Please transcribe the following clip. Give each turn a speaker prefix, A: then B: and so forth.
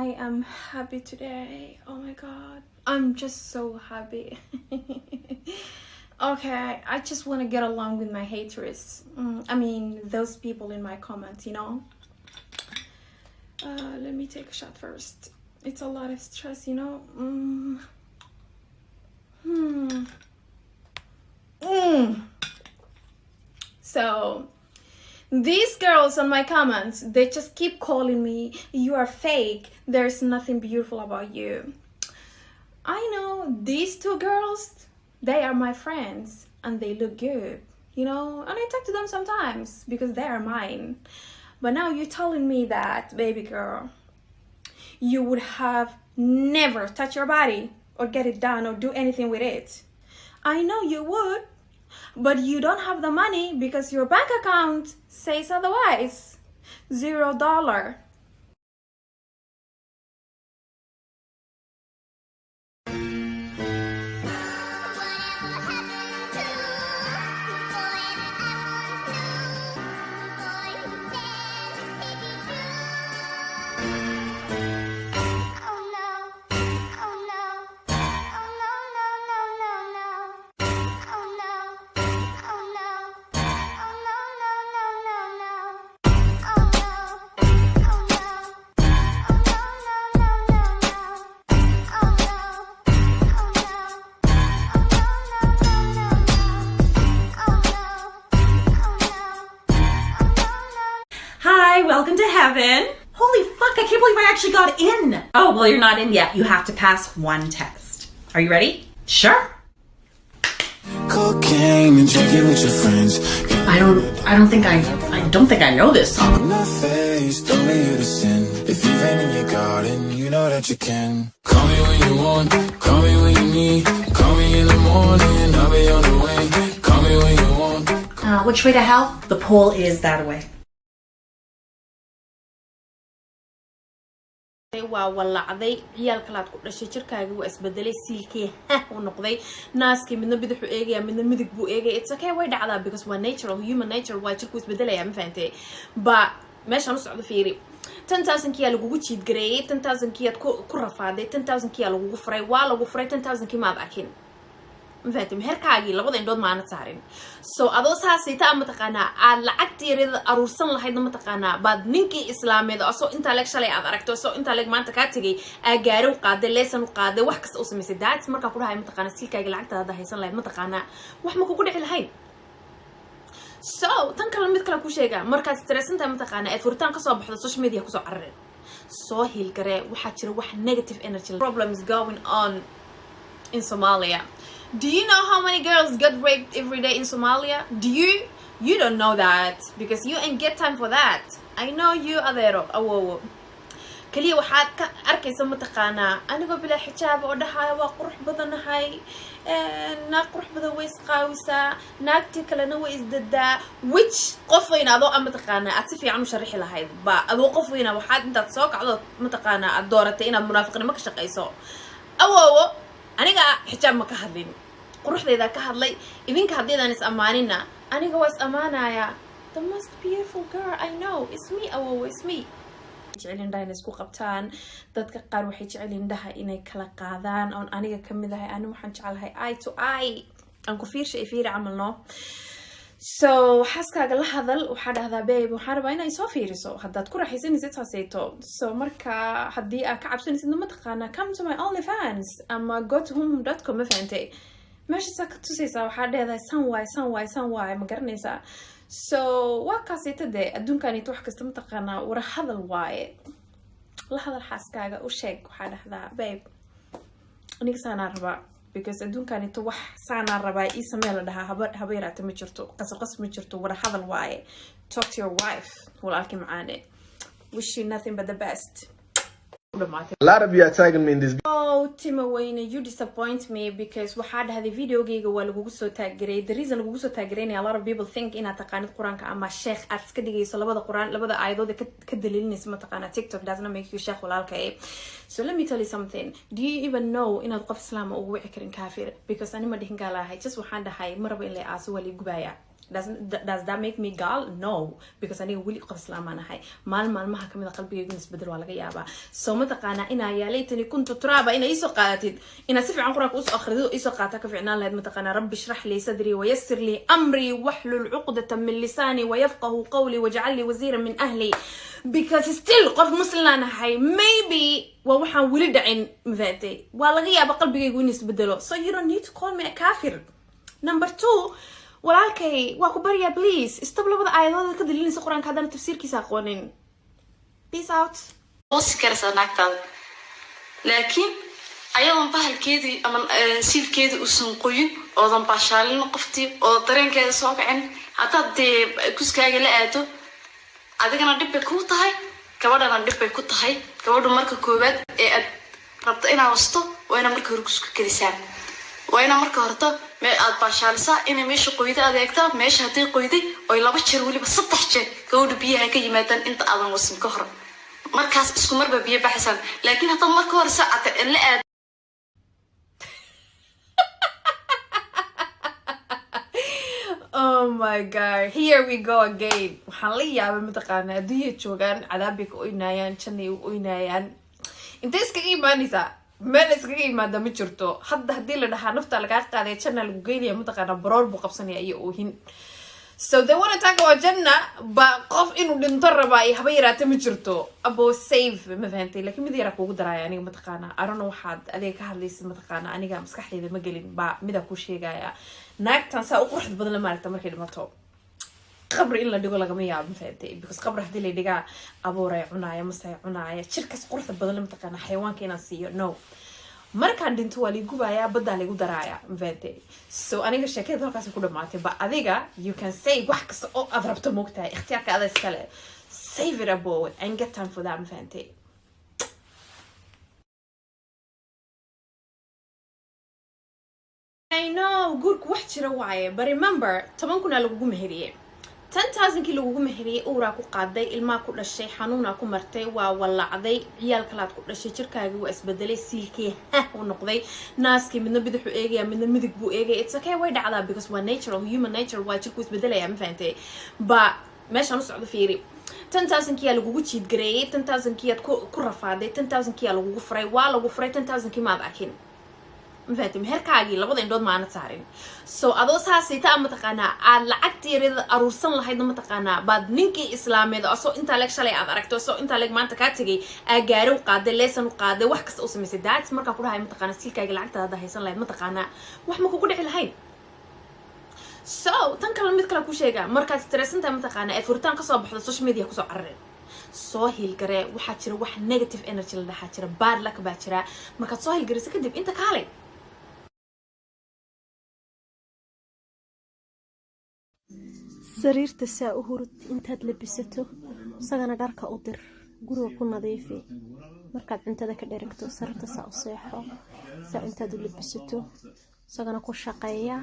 A: I am happy today. Oh my god. I'm just so happy. Okay, I just want to get along with my haters. I mean, those people in my comments, you know. Let me take a shot first. It's a lot of stress, you know. So these girls on my comments, they just keep calling me, you are fake, there's nothing beautiful about you. I know these two girls, they are my friends and they look good, you know, and I talk to them sometimes because they are mine. But now you're telling me that, baby girl, you would have never touched your body or get it done or do anything with it. I know you would, but you don't have the money because your bank account says otherwise. $0.
B: Welcome to heaven. Holy fuck, I can't believe I actually got in. Oh, well, you're not in yet. You have to pass one test. Are you ready? Sure.
C: Cocaine and drinking with your friends.
B: I don't think I know this song.
C: On the face, don't leave you to sin. If you've been in your garden, you know that you can. Call me when you want, call me when you need. Call me in the morning, I'll be on the way. Call me when you want.
B: Which way to hell? The pole is that way.
A: waa walacday ciyaal kalaad ku dhashay jirkaaga waa isbedelay silkii uu noqday naaskii midna bidix u eegaya midna midig buu eegay. It's okay, way dhacdaa because waa natural, human nature, waa jirku isbedelaya, ma fahantay? Ba meeshaan u socdo fiiri 10,000 kiya lagugu jiid gareeyay, 10,000 kiya ku rafaaday, 10,000 kiya lagugu furay, waa lagu furay 10,000 ki maad arkin. مفهمتم هركاجي لبضين دود معنا تسارين سو أدوس هاسيتا متقنا على لعكتي ريد أروسن لحيد متقنا بعد نينكي إسلامي ده أصو أنت لك شلي أدركتو أصو أنت لك ما أنت كاتجي أجارو قادة لسن وقادة وحكس أوسمي سدات مركا كلها هاي متقنا سيلكاجي لعكتها ده هيسن لحيد متقنا وحمكو كل حين سو تنكر متكلا كوشيجا مركا ستريس أنت متقنا أفورتان كصوب حدا سوشيال ميديا كصوب عرّن سو هيلكرا وحشر وح negative energy problems going on in Somalia. Do you know how many girls get raped every day in Somalia? Do you? You don't know that because you ain't get time for that. I know you adero awowo. كلي واحد أركي سمو تقانا أنا قبل بلا حجاب ودحاي وقرح بدن هاي نقرح بدن ويس قاوسة ناكتي كلا نويس ددا which قفينا ذو أم تقانا أتفي عم شرح لهاي با ذو قفينا واحد أنت تسوق على متقانا الدورتين المنافقين ما كشق يسوع awowo aniga xijaab ma ka hadlin quruxdeeda ka hadlay idinka hadeedan is amaanina aniga was amaanaya the most beautiful girl I know is me awowo is me jeclin dhayn isku qabtaan dadka qaar waxay jeclin dhaha inay kala qaadaan oo aniga kamid ahay anigu waxaan jecelahay eye to eye aan ku fiirshay fiiri camalno so xaskaaga la hadal waxa dhahdaa babe waxaan rabaa inay soo fiiriso hadaad ku raaxaysanaysid taasayto so marka hadii aad ka cabsanaysid ma taqaana come to my OnlyFans ama go to home.com ma fahantay meesha ka tusaysa waxa dhahdaa sanway ma garanaysaa so waa kaasaytade adduunkanito wax kasta ma taqaana war hadal waaye la hadal xaskaaga u sheeg waxa dhahdaa babe aniga saana rabaa because adduunkanito wax saana rabaa ii sameeyay dhaha habeeraata ma jirto qasqas ma jirto war hadal waaye talk to your wife walaalki macaane wish you nothing but the best.
D: A lot of you are tagging me in this.
A: Oh, Timo Wayne, you disappoint me because waxaa dhahday video geyga waa lagugu soo taageeray. The reason lagugu soo taageerayna a lot of people think inaad taqaanid quraanka ama sheekh aad iska dhigayso labada quraan labada aayadood ka daliilinayso ma taqaana TikTok does not make you sheekh walaalkay. So let me tell you something. Do you even know inaad qof islaam ugu wici karin kaafir because anima dhihin gaalahay just waxaan dhahay marba in la aaso wali gubaya does that make me gal? No, because aniga weli qof islaam ahay maalmaha kamid qalbigayga isbedel waa laga yaabaa soo ma taqaana ina yaalaytani kuntu turaba ina isoo qaadatid ina si fiican quraanka usoo akhrido isoo qaata ka fiicnaan lahayd ma taqaana rabbi shrah li sadri wa yassir li amri wahlul 'uqdatan min lisani wa yafqahu qawli waj'al li waziran min ahli because still qof muslimaan ahay maybe waa waxaan weli dhacin mafaatay waa laga yaabaa qalbigaygu in isbedelo so you don't need to call me a kafir. Number 2 walaalkay waa ku bariya please stop labada aayadood ka daliinaysa quraanka hadana tafsiirkiisa aqoonin. Peace out.
E: Oscarsa naagtaada laakiin ayadan bahalkeedii ama siilkeedii uusan qoyin oodan baashaalin qoftii oo dareenkeeda soo kacin hadaad kuskaaga la aado adigana dib bay ku tahay gabadhana dib bay ku tahay gabadhu marka koobaad ee aad rabto inaad wasto waa inaad marka hore kusku kalisaan waa inaad marka horto aad baashaalisa in meesha qoyda adeegta meesha hadii qoyday oo laba jeer waliba 3 jeer gabadhu biyaha ka yimaadaan inta aadan wasin ka hor markaas isku marba biyo baxsan laakiin hadda marka hore saacada la aad
A: oh my god here we go again waxaan la yaabay mataqaana adduunyo joogaan cadaabay ka oynayaan jannay u oynayaan intee iskaga imaanaysaa meel iskaga imaada ma jirto hadda haddii la dhahaa nafta lagaa qaaday janna lagu geynaya mataqaana baroor buu qabsanaya iyo oohin so they want to talk about janna ba qof inuu dhinto rabaa ay haba yaraata ma jirto abo save ma fahantay laakiin mid yara kugu daraaya aniga mataqaana arano waxaad adiga ka hadlaysid mataqaana aniga maskaxdayda ma gelin ba mida ku sheegaya naagtan saa u qurux badan la maaragta markay dhimato qabri in la dhigo lagama yaabo ma fahantay because qabri hadii la dhigaa abooray cunaaya masay cunaaya jirkaas quruxda badan la mataqaana xayawaanka inaan siiyo no markaan dhinto waa ligu baaya badda ligu daraaya ma fahantay so aniga sheekada halkaas ku dhamaatay ba adiga you can say wax kasta oo aad rabto moogtahay ikhtiyaarka aad iskale save it abo and get time for that ma fahantay I know good wax jira waaye but remember 10 kuna lagu meheriyay 10,000 kii lagu meheriyay uura ku qaaday ilmaa ku dhashay xanuuna ku martay waa walacday ciyaal kalaad ku dhashay jirkaaga waa isbedelay siilkii uu noqday naaskii midna bidixu eegaya midna midig buu eegay it's okay way dhacdaa because waa natural human nature waa jirku isbedelaya ma fahantay ba meeshaan u socdo fiiri 10,000 kii lagu jiid gareeyay 10,000 kii aad ku rafaaday 10,000 kii lagu furay waa lagu furay 10,000 kii ma aad arkin مفاتيم هركاجي لبض عندود معنا تسارين so أدو ساسي تا متقانا على عكتير أروسن لهيدا متقانا بعد نينكي إسلامي ده أصو أنت لك شلي أدركتو so أنت لك ما أنت كاتجي أجارو قادة لسن وقادة وحكس أوسمي سدات مركا كلها هاي متقانا سيلكاجي العكتة هذا هيسن لهيد متقانا وحما كوكودي على هاي so تنكر المتكلا كوشيجا مركا ستريس أنت متقانا فورتان كصوب حدا سوشيال ميديا كصوب عرّن سوهيل جرا وحشرة وح نيجاتيف إنرجي اللي حشرة باد لك بحشرة مركا سوهيل جرا سكدب أنت كالي
F: sariirta saa u hurud intaad labisato isagana dharka u dir guriga ku nadiifi markaad cuntada ka dheregto sariirta saa u seexo saa intaad u labisato isagana ku shaqeeya